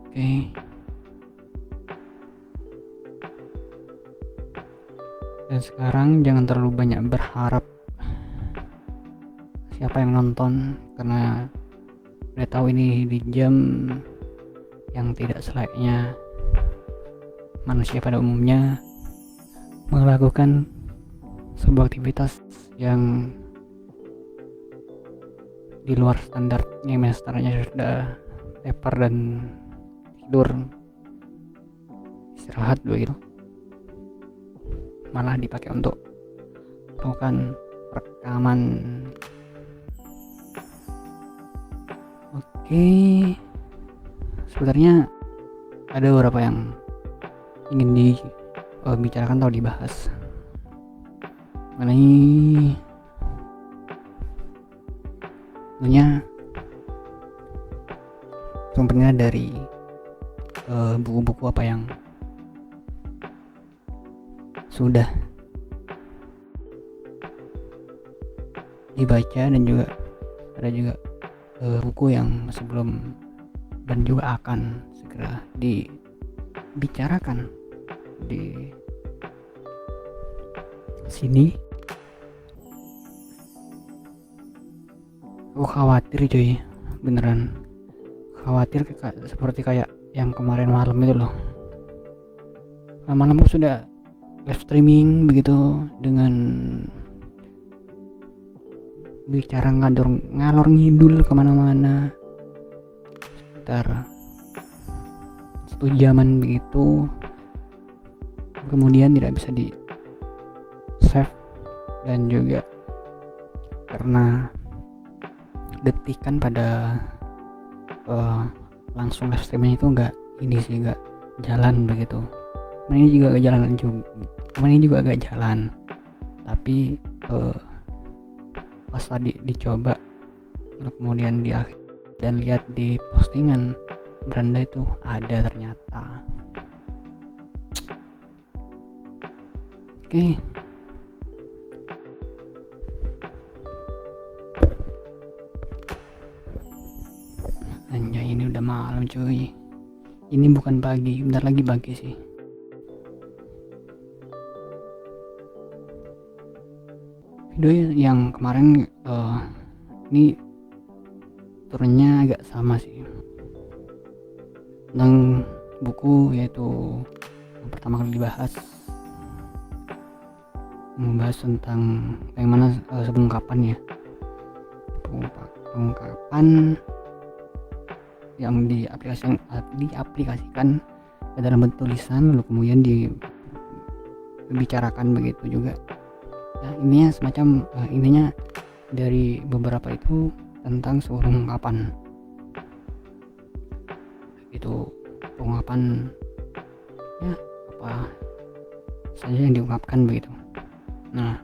Oke. Dan sekarang jangan terlalu banyak berharap siapa yang nonton, karena udah tahu ini di jam yang tidak selayaknya manusia pada umumnya melakukan sebuah aktivitas yang di luar standarnya. Standarnya sudah tepar dan tidur istirahat begitu, malah dipakai untuk melakukan rekaman. Oke, sebenarnya ada beberapa yang ingin dibicarakan atau dibahas mengenai sumbernya dari buku-buku apa yang sudah dibaca, dan juga ada juga buku yang masih belum dan juga akan segera dibicarakan di sini. Aku khawatir cuy, beneran khawatir seperti kayak yang kemarin malam itu loh. Malam aku sudah live streaming begitu dengan bicara ngalor ngidul kemana-mana sekitar 1 jaman begitu, kemudian tidak bisa di save, dan juga karena detikan pada langsung live streaming itu nggak jalan begitu. Ini juga agak jalan, tapi pas tadi dicoba kemudian di akhir dan lihat di postingan beranda itu ada ternyata. Oke. Anjay, ini udah malam cuy. Ini bukan pagi, bentar lagi pagi sih. Video yang kemarin ini turunnya agak sama sih, tentang buku, yaitu yang pertama kali dibahas, membahas tentang bagaimana pengungkapan yang diaplikasikan ke dalam bentuk tulisan, lalu kemudian dibicarakan begitu juga. Nah, ininya semacam ininya dari beberapa itu tentang sebuah pengungkapan, itu pengungkapan ya apa saja yang diungkapkan begitu. Nah,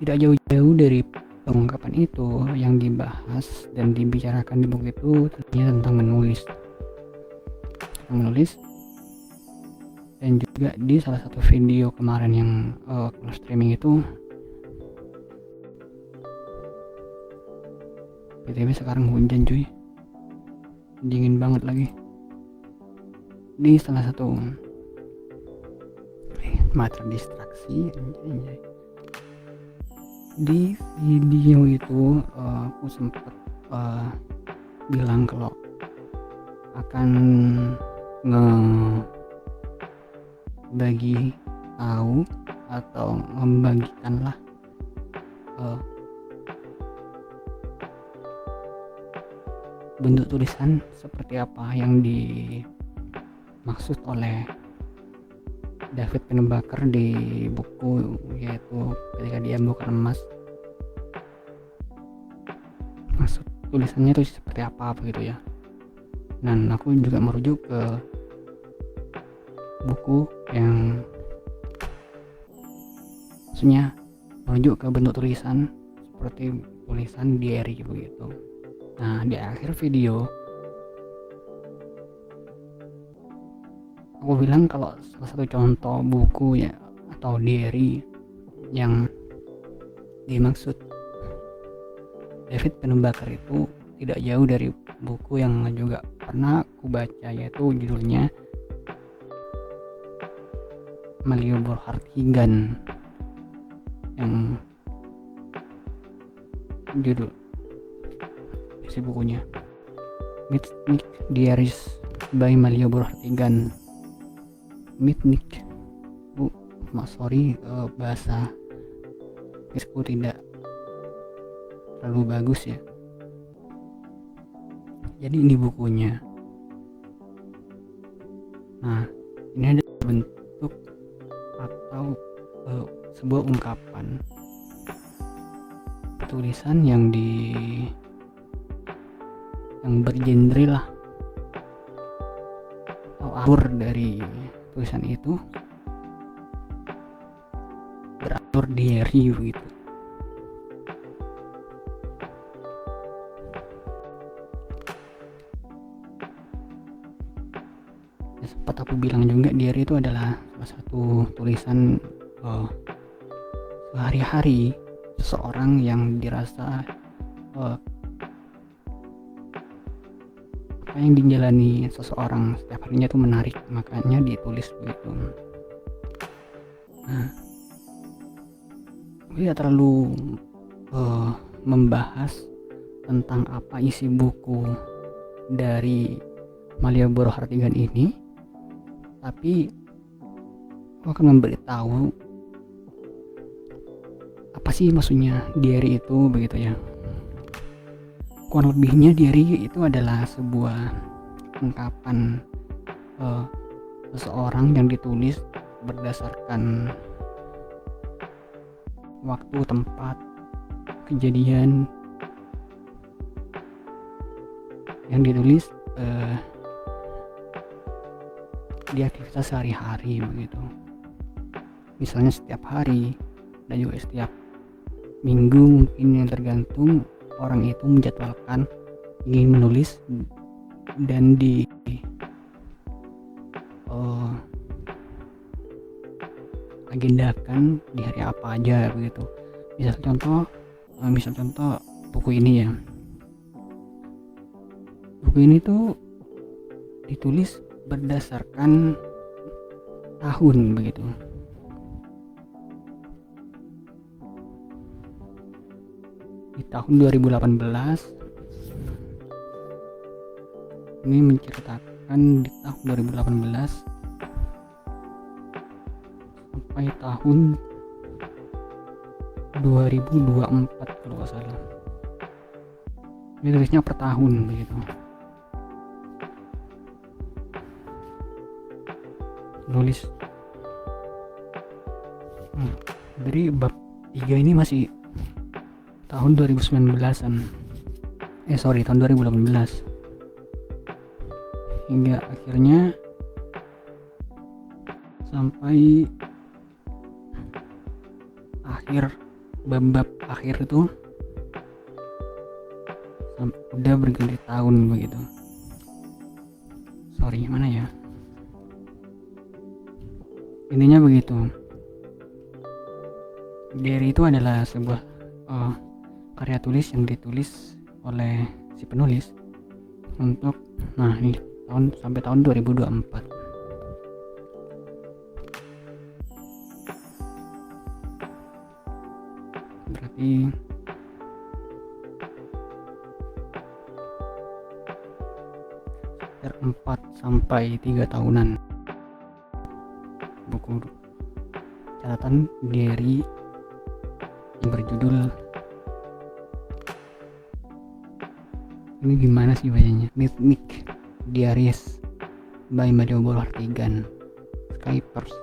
tidak jauh-jauh dari pengungkapan itu yang dibahas dan dibicarakan di buku itu tentunya tentang menulis, dan juga di salah satu video kemarin yang streaming itu. BTW sekarang hujan cuy, dingin banget lagi. Di salah satu mata distraksi anjay. Di video itu aku sempat bilang kalau akan bagi tahu atau membagikanlah bentuk tulisan seperti apa yang dimaksud oleh David Pennebaker di buku, yaitu ketika dia bukan emas. Maksud tulisannya itu seperti apa begitu ya. Dan aku juga merujuk ke buku yang maksudnya merujuk ke bentuk tulisan seperti tulisan diary begitu. Nah, di akhir video aku bilang kalau salah satu contoh buku ya atau diary yang dimaksud David Pennebaker itu tidak jauh dari buku yang juga pernah aku baca, yaitu judulnya Maliobor Hartigan, yang judul isi bukunya Midnight Diaries by Maliobor Hartigan. Midnight, sorry, bahasa Inggrisku tidak terlalu bagus ya. Jadi ini bukunya. Nah, ini ada bentuk atau sebuah ungkapan tulisan yang bergenre lah, atau alur dari tulisan itu beratur diary gitu. Ya, sempat aku bilang juga, diary itu adalah salah satu tulisan sehari-hari seseorang yang dirasa apa yang dijalani seseorang setiap harinya itu menarik, makanya ditulis begitu. Nah, tidak terlalu membahas tentang apa isi buku dari Maliobor Hartigan ini, tapi aku akan memberitahu apa sih maksudnya diary itu begitu ya. Kurang lebihnya diary itu adalah sebuah ungkapan seseorang yang ditulis berdasarkan waktu, tempat, kejadian yang ditulis di aktivitas sehari-hari begitu. Misalnya setiap hari dan juga setiap minggu, mungkin yang tergantung orang itu menjadwalkan ingin menulis dan agendakan di hari apa aja begitu. Misal contoh buku ini ya. Buku ini tuh ditulis berdasarkan tahun begitu. Di tahun 2018 ini menceritakan di tahun 2018 sampai tahun 2024 kalau nggak salah. Ini tulisnya per tahun begitu. Nulis dari bab 3 ini masih tahun 2019-an. Tahun 2018. Hingga akhirnya sampai bab akhir itu udah berganti tahun begitu. Mana ya? Intinya begitu. Diary itu adalah sebuah karya tulis yang ditulis oleh si penulis untuk ini sampai tahun 2024. Berarti sekitar 4 sampai 3 tahunan buku catatan diary yang berjudul ini gimana sih bacanya, Midnight Diaries by Maliobor Hartigan Skypers.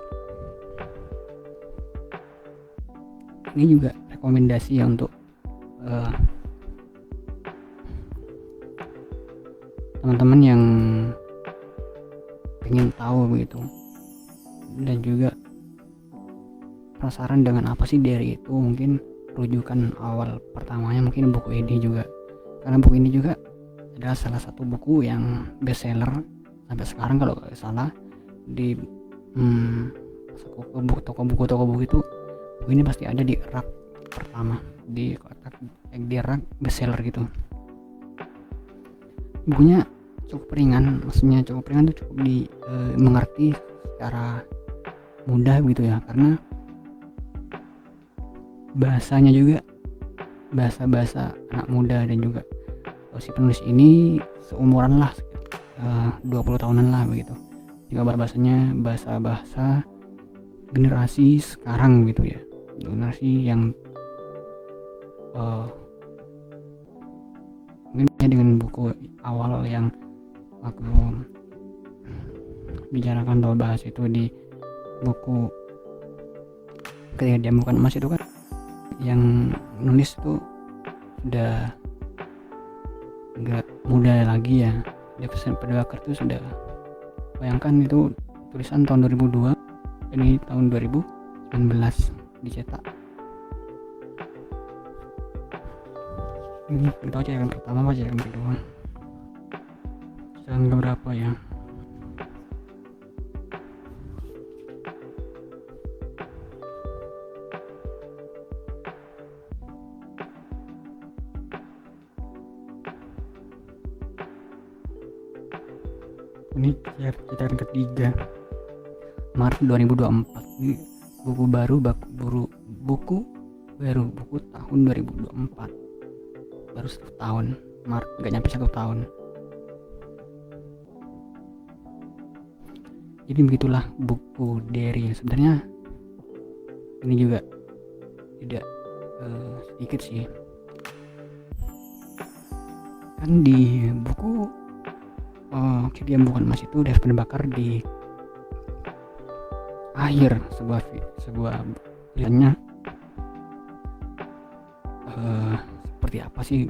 Ini juga rekomendasi ya untuk teman-teman yang pengen tahu begitu, dan juga penasaran dengan apa sih diary itu. Mungkin rujukan awal pertamanya mungkin buku ini juga, karena buku ini juga adalah salah satu buku yang bestseller sampai sekarang kalau nggak salah di toko buku itu. Buku ini pasti ada di rak pertama, di rak bestseller gitu. bukunya cukup ringan, maksudnya cukup ringan tuh cukup mengerti secara mudah gitu ya, karena bahasanya juga bahasa anak muda, dan juga si penulis ini seumuran lah, 20 tahunan lah begitu. Juga bahasanya bahasa generasi sekarang gitu ya, generasi yang mungkin dengan buku awal yang aku bicarakan atau bahas itu di buku Ketika Dia Bukan Emas itu kan, yang nulis tuh udah nggak muda lagi ya, Jefferson Padawaker tuh sudah, bayangkan itu tulisan tahun 2002, ini tahun 2019 dicetak. Ini kita cek yang pertama apa yang kedua, yang keberapa ya. Ini cetakan ketiga, Maret 2024. Ini buku baru, buku tahun 2024, baru 1 tahun, Maret, nggak nyampe 1 tahun. Jadi begitulah buku Derry. Sebenarnya ini juga tidak sedikit sih, kan di buku Dia Bukan Emas itu Devin Bakar di akhir sebuah tulisannya seperti apa sih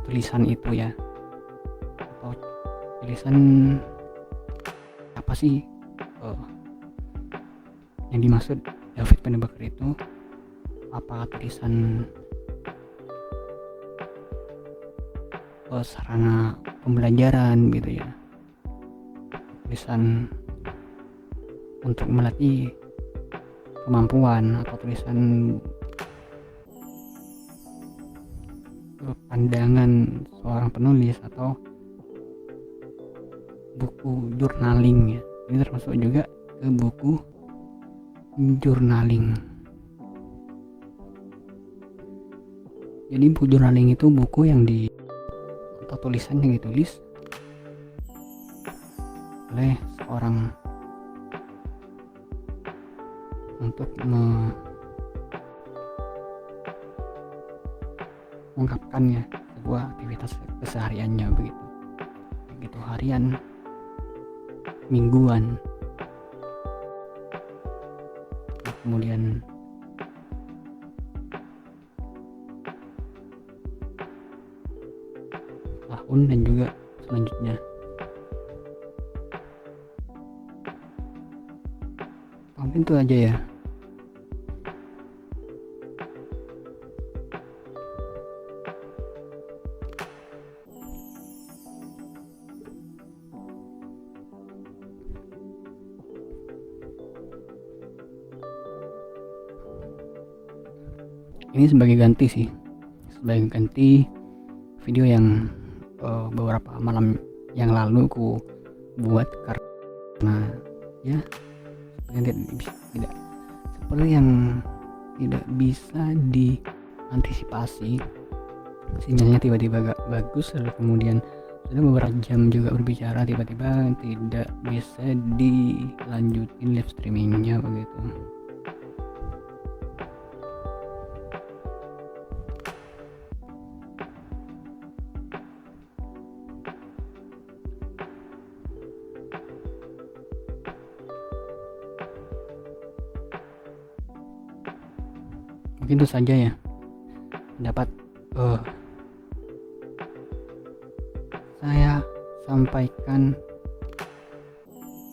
tulisan itu ya, atau tulisan apa sih yang dimaksud David Pennebaker itu, apa tulisan sarana pembelajaran gitu ya, tulisan untuk melatih kemampuan, atau tulisan pandangan seorang penulis, atau buku journaling ya. Ini termasuk juga ke buku journaling. Jadi buku journaling itu buku yang atau tulisan yang ditulis oleh seorang untuk mengungkapkannya sebuah aktivitas kesehariannya begitu harian, mingguan, kemudian tahun, dan juga selanjutnya. Mungkin itu aja ya. Ini sebagai ganti video yang beberapa malam yang lalu aku buat, karena ya tidak seperti yang tidak bisa diantisipasi, sinyalnya tiba-tiba gak bagus, lalu kemudian sudah beberapa jam juga berbicara, tiba-tiba tidak bisa dilanjutin live streamingnya begitu. Mungkin itu saja ya dapat saya sampaikan.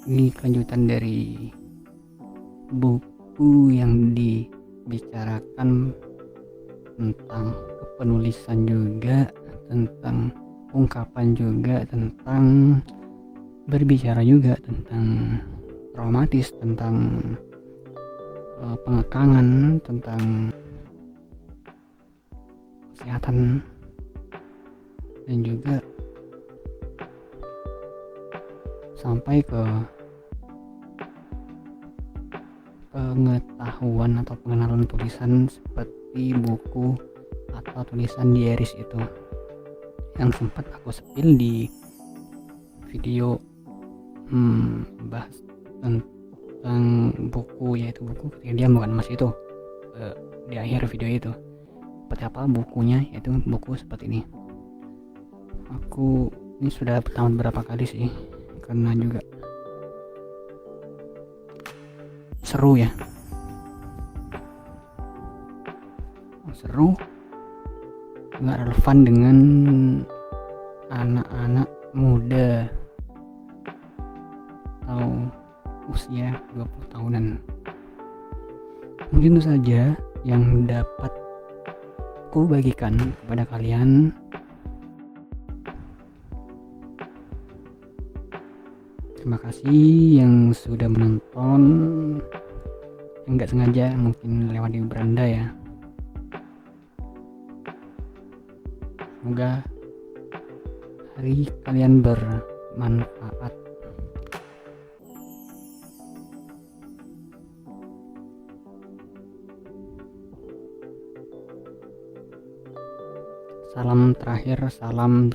Ini kelanjutan dari buku yang dibicarakan tentang kepenulisan juga, tentang ungkapan juga, tentang berbicara juga, tentang traumatis, tentang pengekangan, tentang kesehatan, dan juga sampai ke pengetahuan atau pengenalan tulisan seperti buku atau tulisan diaris itu, yang sempat aku spill di video bahas tentang buku, yaitu buku Ketika Dia Bukan Emas itu. Di akhir video itu seperti apa bukunya, yaitu buku seperti ini. Aku ini sudah tamat berapa kali sih, karena juga seru ya, seru, nggak relevan dengan anak-anak muda atau usia 20 tahunan. Mungkin itu saja yang dapat ku bagikan kepada kalian. Terima kasih yang sudah menonton, yang nggak sengaja mungkin lewat di beranda ya. Semoga hari kalian bermanfaat. Salam terakhir, salam